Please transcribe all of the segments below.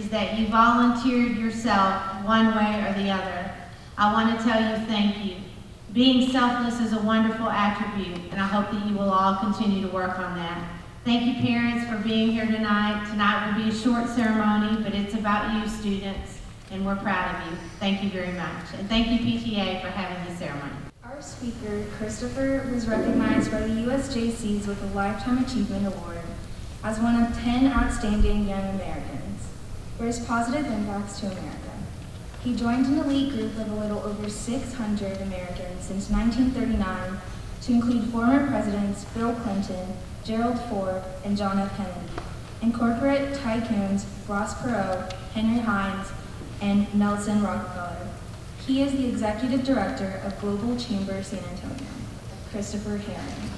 is that you volunteered yourself one way or the other. I want to tell you thank you. Being selfless is a wonderful attribute, and I hope that you will all continue to work on that. Thank you, parents, for being here tonight. Tonight will be a short ceremony, but it's about you, students, and we're proud of you. Thank you very much. And thank you, PTA, for having this ceremony. Our speaker, Christopher, was recognized by the USJCs with a Lifetime Achievement Award as one of 10 outstanding young Americans for his positive impacts to America. He joined an elite group of a little over 600 Americans since 1939 to include former presidents Bill Clinton, Gerald Ford, and John F. Kennedy, and corporate tycoons Ross Perot, Henry Hines, and Nelson Rockefeller. He is the Executive Director of Global Chamber San Antonio. Christopher Herring.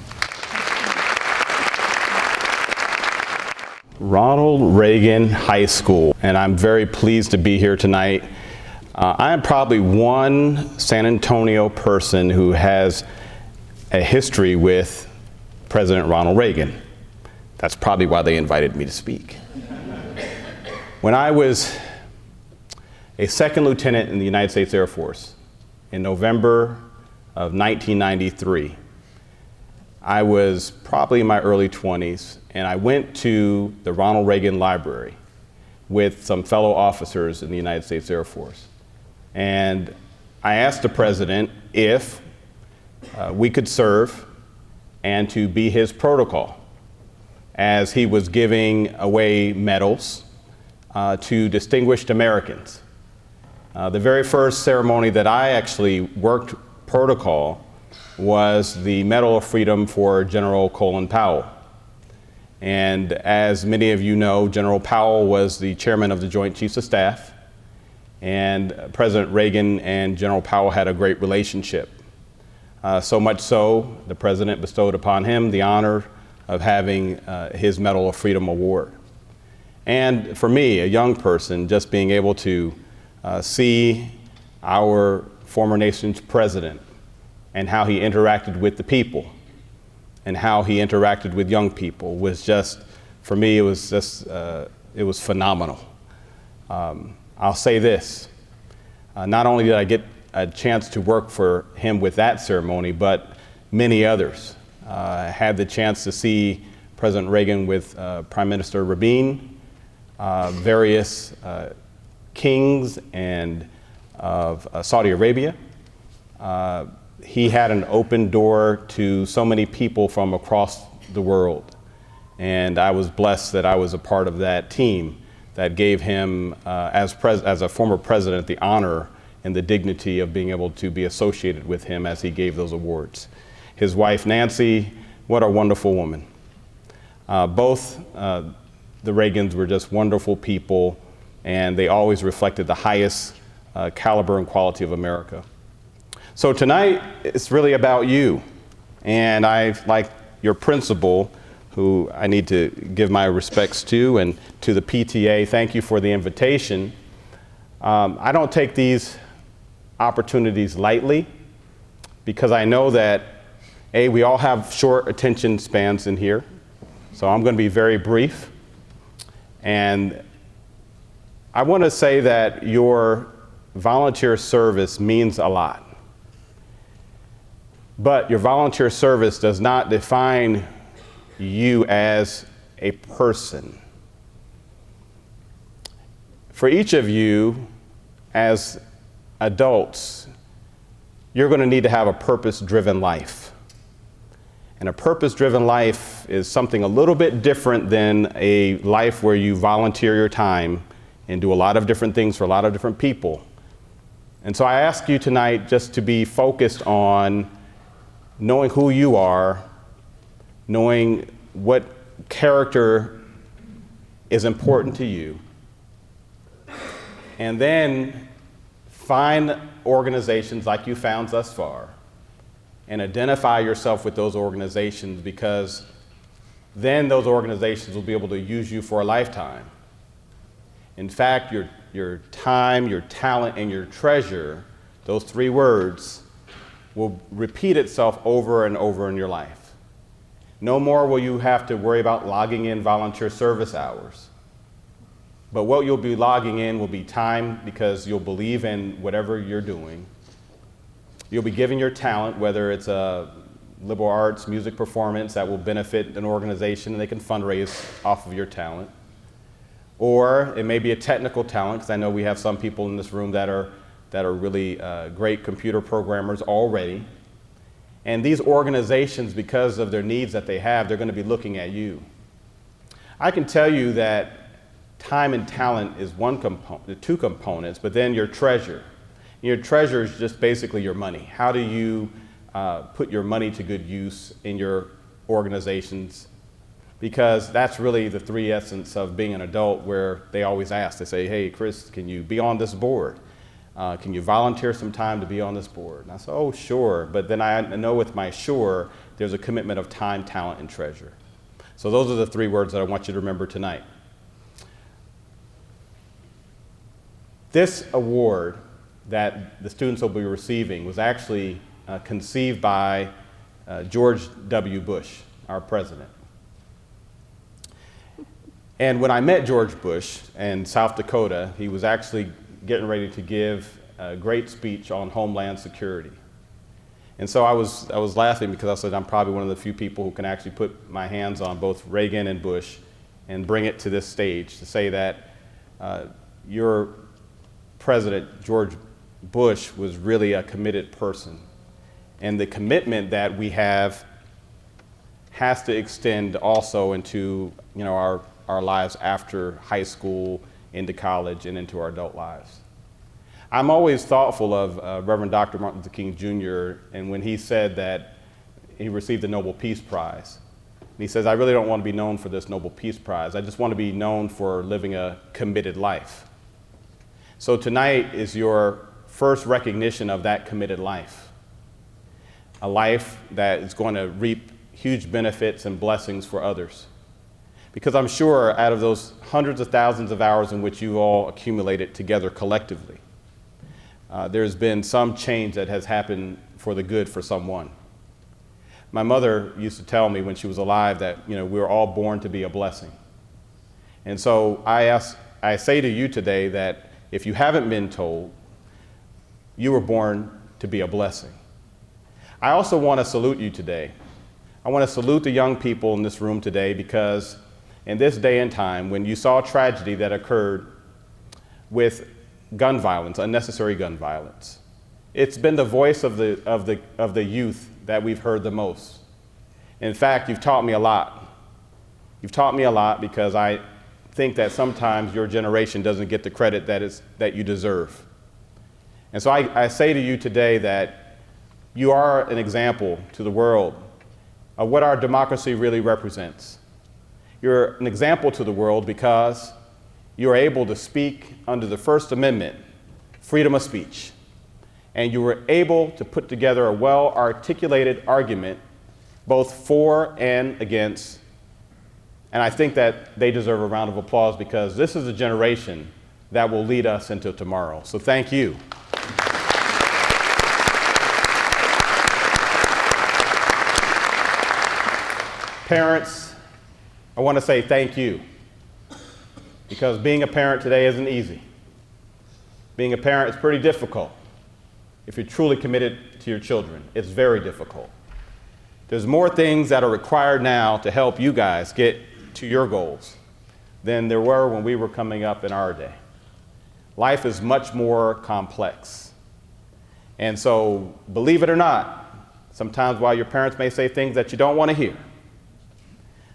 Ronald Reagan High School, and I'm very pleased to be here tonight. I am probably one San Antonio person who has a history with President Ronald Reagan. That's probably why they invited me to speak. When I was a second lieutenant in the United States Air Force in November of 1993, I was probably in my early 20s, and I went to the Ronald Reagan Library with some fellow officers in the United States Air Force. And I asked the president if we could serve and to be his protocol as he was giving away medals to distinguished Americans. The very first ceremony that I actually worked protocol was the Medal of Freedom for General Colin Powell. And as many of you know, General Powell was the chairman of the Joint Chiefs of Staff, and President Reagan and General Powell had a great relationship. So much so, the president bestowed upon him the honor of having his Medal of Freedom Award. And for me, a young person, just being able to see our former nation's president and how he interacted with the people and how he interacted with young people was just, for me, it was phenomenal. I'll say this, not only did I get a chance to work for him with that ceremony, but many others. I had the chance to see President Reagan with Prime Minister Regan, various kings and of Saudi Arabia. He had an open door to so many people from across the world. And I was blessed that I was a part of that team that gave him, as a former president, the honor and the dignity of being able to be associated with him as he gave those awards. His wife, Nancy, what a wonderful woman. Both the Reagans were just wonderful people, and they always reflected the highest caliber and quality of America. So tonight, it's really about you. And I, like your principal, who I need to give my respects to, and to the PTA, thank you for the invitation. I don't take these opportunities lightly, because I know that, A, we all have short attention spans in here, so I'm going to be very brief. And I want to say that your volunteer service means a lot. But your volunteer service does not define you as a person. For each of you, as adults, you're going to need to have a purpose-driven life. And a purpose-driven life is something a little bit different than a life where you volunteer your time and do a lot of different things for a lot of different people. And so I ask you tonight just to be focused on knowing who you are, knowing what character is important to you, and then find organizations like you found thus far and identify yourself with those organizations, because then those organizations will be able to use you for a lifetime. In fact, your time, your talent, and your treasure, those three words, will repeat itself over and over in your life. No more will you have to worry about logging in volunteer service hours. But what you'll be logging in will be time because you'll believe in whatever you're doing. You'll be giving your talent, whether it's a liberal arts, music performance that will benefit an organization and they can fundraise off of your talent. Or it may be a technical talent, because I know we have some people in this room that are really great computer programmers already. And these organizations, because of their needs that they have, they're going to be looking at you. I can tell you that time and talent is one component, two components, but then your treasure. Your treasure is just basically your money. How do you put your money to good use in your organizations? Because that's really the three essence of being an adult, where they always ask, they say, hey, Chris, can you be on this board? Can you volunteer some time to be on this board? And I said, oh, sure. But then I know with my sure, there's a commitment of time, talent, and treasure. So those are the three words that I want you to remember tonight. This award that the students will be receiving was actually conceived by George W. Bush, our president. And when I met George Bush in South Dakota, he was actually getting ready to give a great speech on Homeland Security. And so I was laughing because I said I'm probably one of the few people who can actually put my hands on both Reagan and Bush and bring it to this stage to say that your president, George Bush, was really a committed person. And the commitment that we have has to extend also into our lives after high school, into college, and into our adult lives. I'm always thoughtful of Reverend Dr. Martin Luther King Jr. and when he said that he received the Nobel Peace Prize. And he says, I really don't want to be known for this Nobel Peace Prize. I just want to be known for living a committed life. So tonight is your first recognition of that committed life. A life that is going to reap huge benefits and blessings for others. Because I'm sure out of those hundreds of thousands of hours in which you all accumulated together collectively, there's been some change that has happened for the good for someone. My mother used to tell me when she was alive that we were all born to be a blessing. And so I say to you today that if you haven't been told, you were born to be a blessing. I also want to salute you today. I want to salute the young people in this room today because in this day and time, when you saw tragedy that occurred with gun violence, unnecessary gun violence, it's been the voice of the youth that we've heard the most. In fact, you've taught me a lot. You've taught me a lot because I think that sometimes your generation doesn't get the credit that you deserve. And so I say to you today that you are an example to the world of what our democracy really represents. You're an example to the world because you are able to speak under the First Amendment, freedom of speech. And you were able to put together a well-articulated argument, both for and against. And I think that they deserve a round of applause because this is a generation that will lead us into tomorrow. So thank you. Parents, I want to say thank you because being a parent today isn't easy. Being a parent is pretty difficult. If you're truly committed to your children, it's very difficult. There's more things that are required now to help you guys get to your goals than there were when we were coming up in our day. Life is much more complex. And so, believe it or not, sometimes while your parents may say things that you don't want to hear,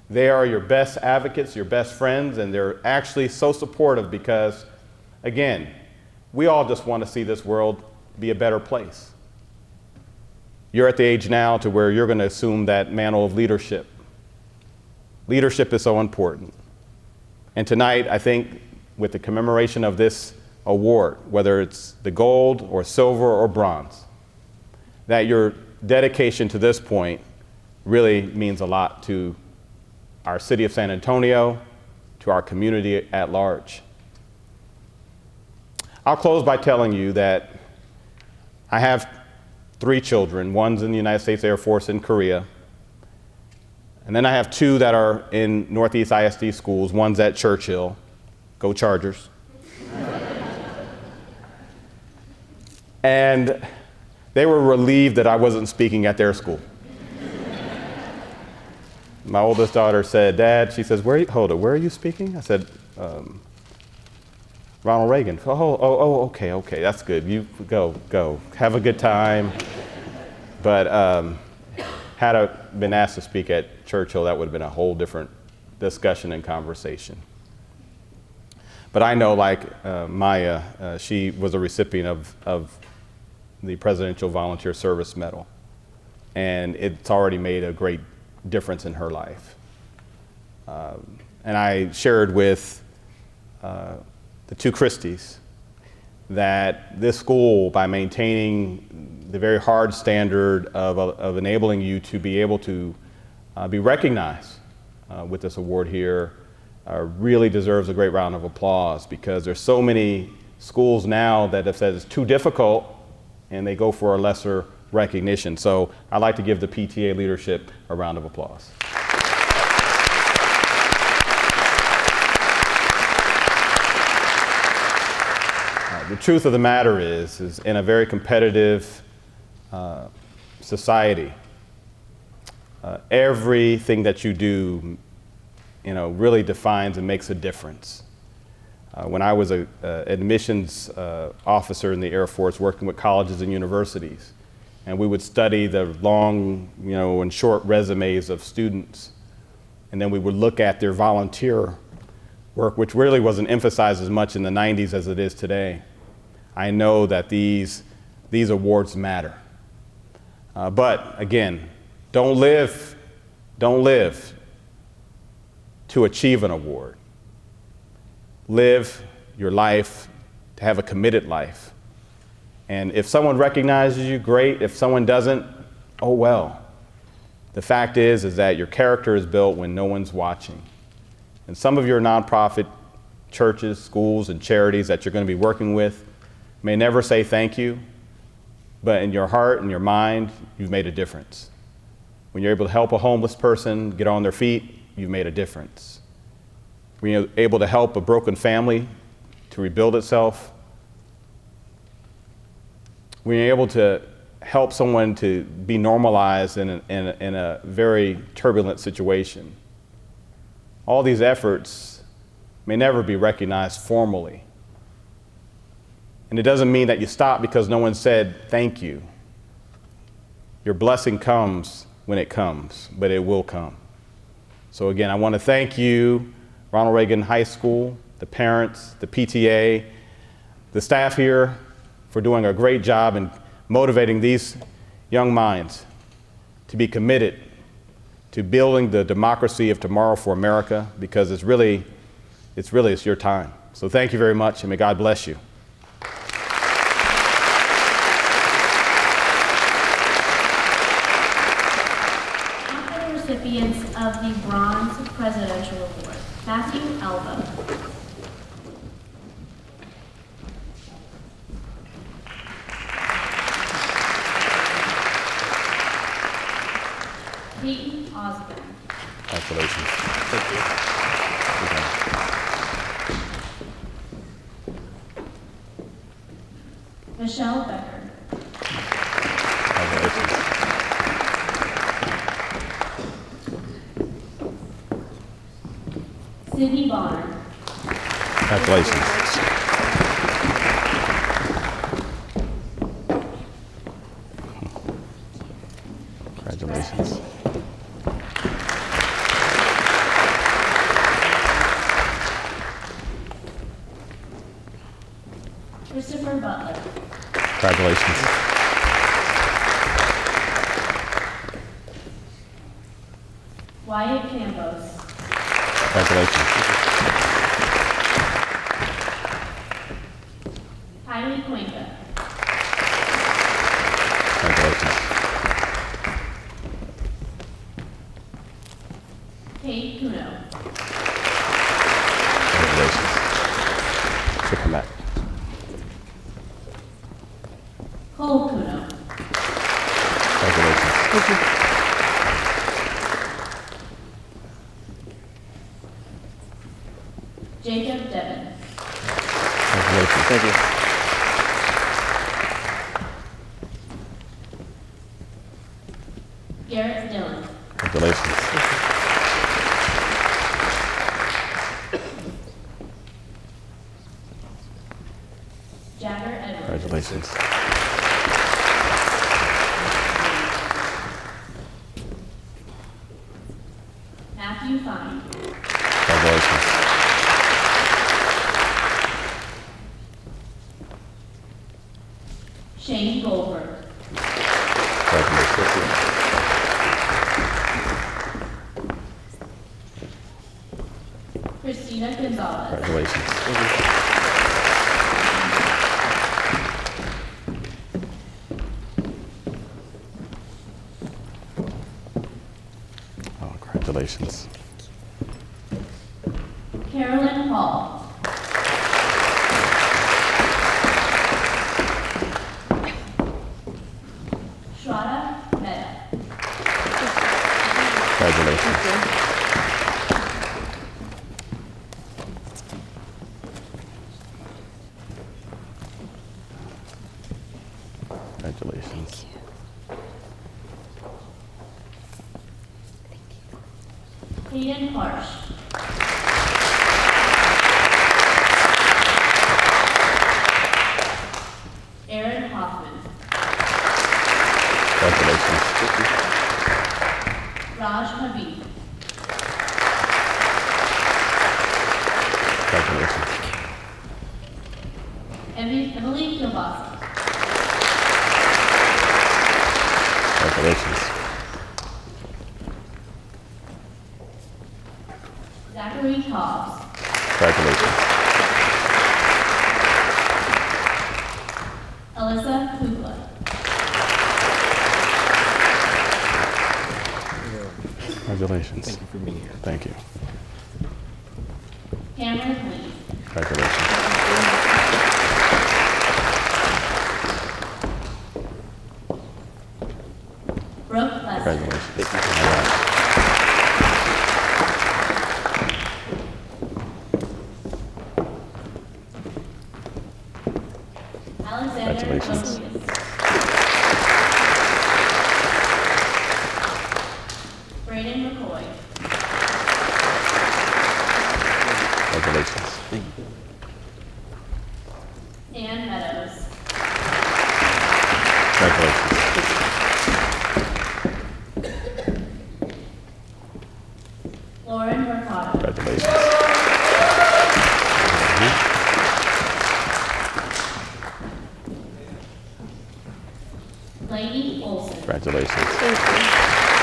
they are your best advocates, your best friends, and they're actually so supportive because, again, we all just want to see this world be a better place. You're at the age now to where you're going to assume that mantle of leadership. Leadership is so important. And tonight, I think, with the commemoration of this award, whether it's the gold or silver or bronze, that your dedication to this point really means a lot to our city of San Antonio, to our community at large. I'll close by telling you that I have 3 children. One's in the United States Air Force in Korea. And then I have 2 that are in Northeast ISD schools. One's at Churchill, Go Chargers. And they were relieved that I wasn't speaking at their school. My oldest daughter said, "Dad," she says, where are you speaking? I said, Ronald Reagan. Okay, that's good. You go. Have a good time. But had I been asked to speak at Churchill, that would have been a whole different discussion and conversation. But I know, like Maya, she was a recipient of the Presidential Volunteer Service Medal, and it's already made a great difference in her life. And I shared with the two Christies that this school, by maintaining the very hard standard of enabling you to be able to be recognized with this award here, really deserves a great round of applause, because there's so many schools now that have said it's too difficult and they go for a lesser recognition. So I'd like to give the PTA leadership a round of applause. The truth of the matter is in a very competitive society, everything that you do, really defines and makes a difference. When I was an admissions officer in the Air Force, working with colleges and universities, and we would study the long, and short resumes of students, and then we would look at their volunteer work, which really wasn't emphasized as much in the 90s as it is today. I know that these awards matter. But again, don't live to achieve an award. Live your life to have a committed life. And if someone recognizes you, great. If someone doesn't, oh well. The fact is that your character is built when no one's watching. And some of your nonprofit churches, schools, and charities that you're going to be working with may never say thank you, but in your heart and your mind, you've made a difference. When you're able to help a homeless person get on their feet, you've made a difference. When you're able to help a broken family to rebuild itself, when you're able to help someone to be normalized in a very turbulent situation, all these efforts may never be recognized formally. And it doesn't mean that you stop because no one said thank you. Your blessing comes when it comes, but it will come. So again, I want to thank you, Ronald Reagan High School, the parents, the PTA, the staff here, for doing a great job in motivating these young minds to be committed to building the democracy of tomorrow for America, because it's your time. So thank you very much, and may God bless you. Now for the recipients of the Bronze Presidential Award, Matthew Elbow. Peyton Osborne. Congratulations. Thank you. Michelle Becker. Congratulations. Sydney Bonner. Congratulations. Congratulations. Christopher Butler. Congratulations. Wyatt Campos. Congratulations. Kylie Cuenca. Congratulations. Kate Kuno. Congratulations. Should come back. Cole Kuno. Congratulations. Thank you. Jacob Devon. Thank you. Garrett Dillon. Congratulations. Jagger Edwards. Congratulations. Matthew Fine. Congratulations. Shane Goldberg. Congratulations. Christina Gonzalez. Congratulations. Oh, congratulations. Carolyn Hall. Shraddha Mehta. Congratulations. Congratulations. Hayden Harsh. Aaron Hoffman. Congratulations. Raj Habib. Congratulations. Emily Kilbasa. Congratulations. Zachary Hobbs. Congratulations. Alyssa Kukla. Congratulations. Thank you for being here. Thank you. Cameron Lee. Congratulations. Brooke Lester. Congratulations. All right. Alexander Congratulations. Lopez. Brayden McCoy. Congratulations. Thank you. Ann Meadows. Congratulations. Lauren Mercado. Congratulations. Lady Olson. Congratulations.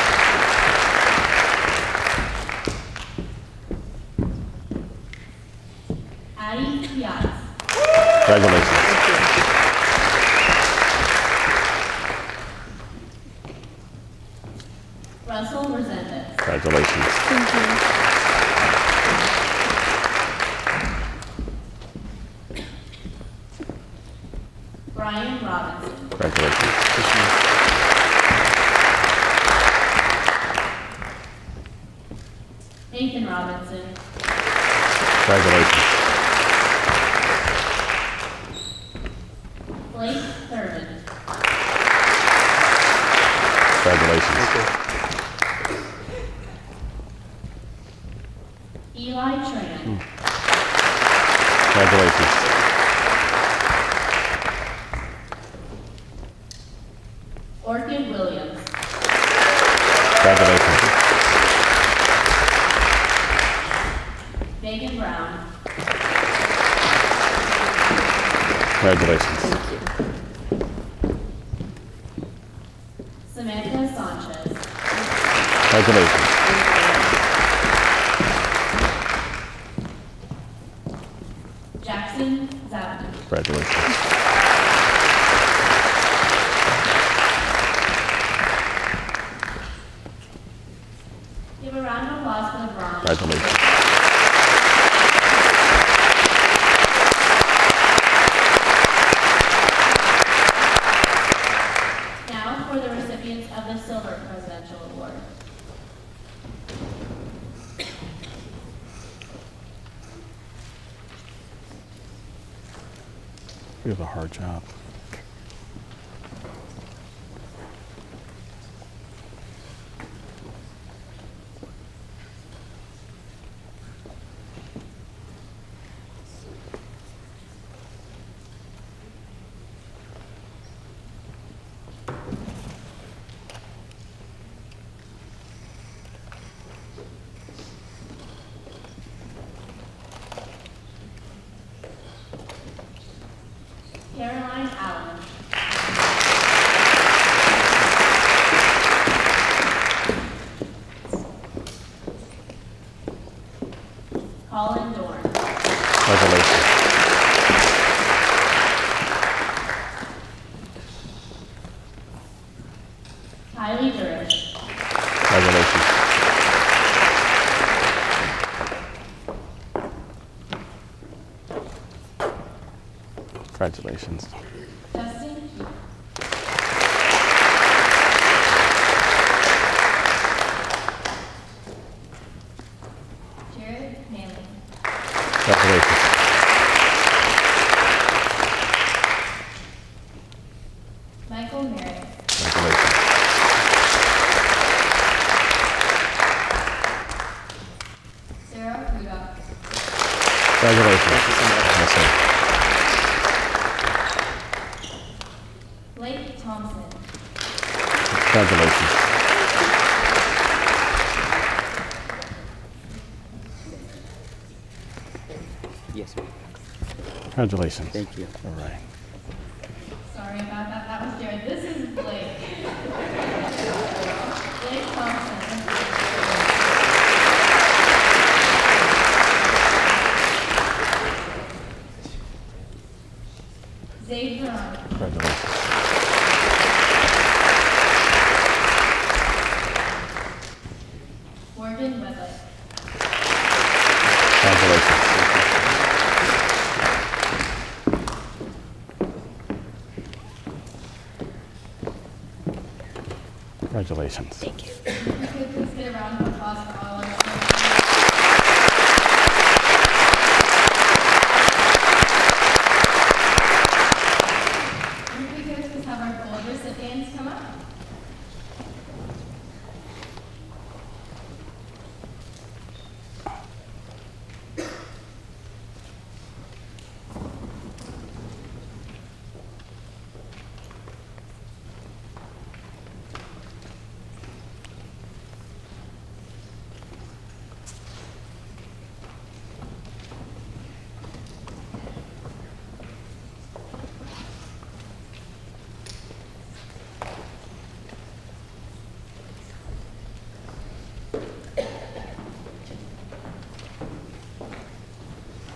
Addie Piazza. Congratulations. Russell Resendez. Congratulations. Brian Robinson. Congratulations. Nathan Robinson. Congratulations. Blake Thurman. Congratulations. Eli Tran. Congratulations. Orchid Williams. Congratulations. Megan Brown. Congratulations. Samantha Sanchez. Congratulations. Jackson Zapton. Congratulations. Give a round of applause for the Bronx. Congratulations. Now for the recipients of the Silver Presidential Award. We have a hard job. Caroline Allen. Colin Dorn. Congratulations. Kylie Durish. Congratulations. Congratulations. Justin Keith. Jared Manley. Congratulations. Michael Merritt. Congratulations. Sarah Rudolph. Congratulations. Yes, sir. Blake Thompson. Congratulations. Yes, ma'am. Congratulations. Thank you. All right. Sorry about that. That was Jared. This is Blake. Blake Thompson. Zaid Verone. Congratulations. Morgan Wedley. Congratulations. Congratulations. If we could please get a round of applause for all our students. If we could please have our gold recipients come up.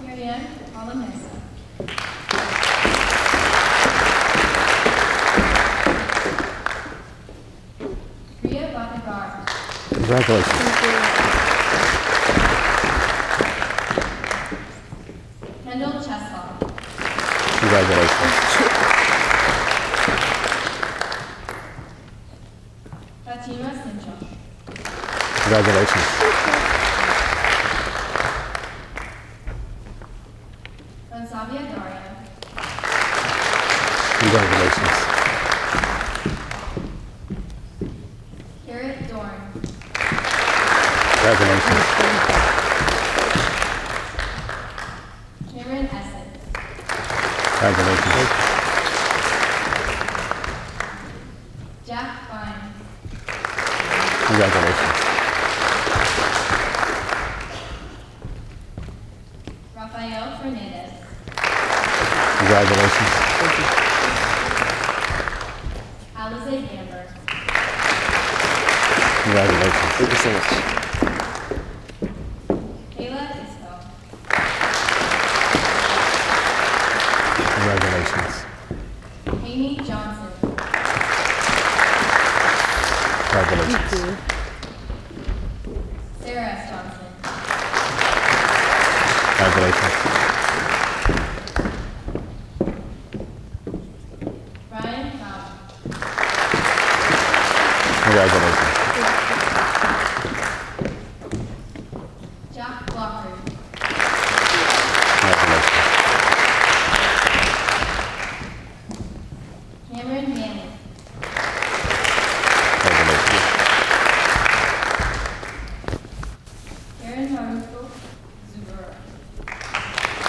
Marianne Alamesa. Priya Bhattagar. Congratulations. Kendall Cheslaw. Congratulations. Fatima Sinchel. Congratulations. Gonzavia Daria. Congratulations. Garrett Dorn. Congratulations. Cameron Essex. Congratulations. Jack Fine. Congratulations. Rafael Fernandez. Congratulations. Alize Gamber. Congratulations. Thank you so much. Kayla Isbell. Congratulations. Amy Johnson. Congratulations. Sarah Johnson. Congratulations. Ryan Cobb. Congratulations. Jack Blocker. Congratulations.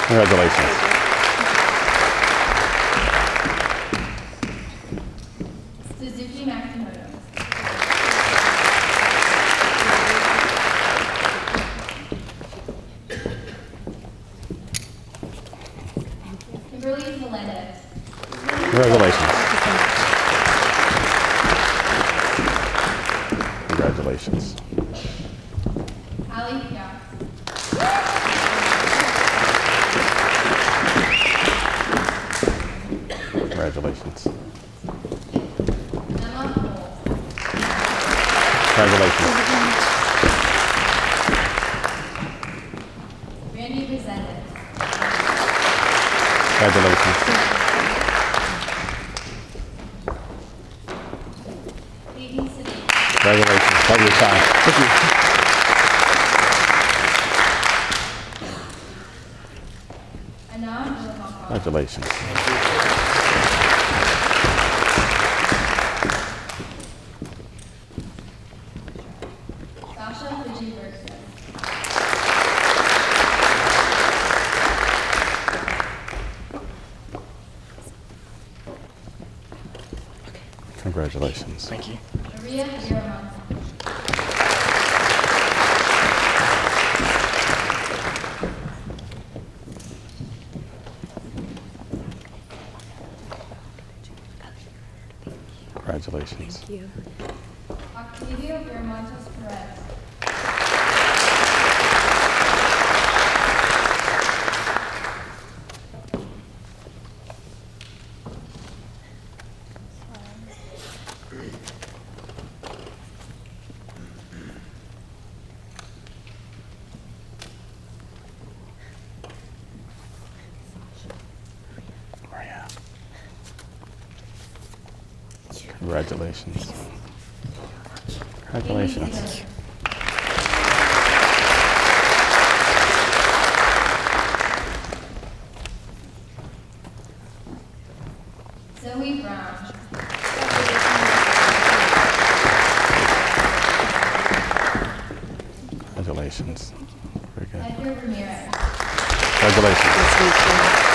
Congratulations. Suzuki Matsumoto. Kimberly Melendez. Congratulations. Congratulations. Ali Piaf. Congratulations. Emma Cole. Congratulations. Randy Resendez. Congratulations. Peyton Sidney. Congratulations. Love your time. Thank you. Anand Wilmakar. Congratulations. Sasha Fiji Bergson. Congratulations. Thank you. Maria Viramonte. Congratulations. Octavio Viramontes Perez. Maria. Congratulations. Congratulations. Zoe Brown. Congratulations. Very good. Edgar Ramirez. Congratulations.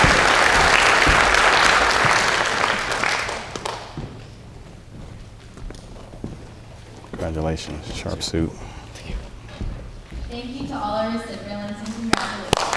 Congratulations. Sharp suit. Thank you to all our recipients and congratulations.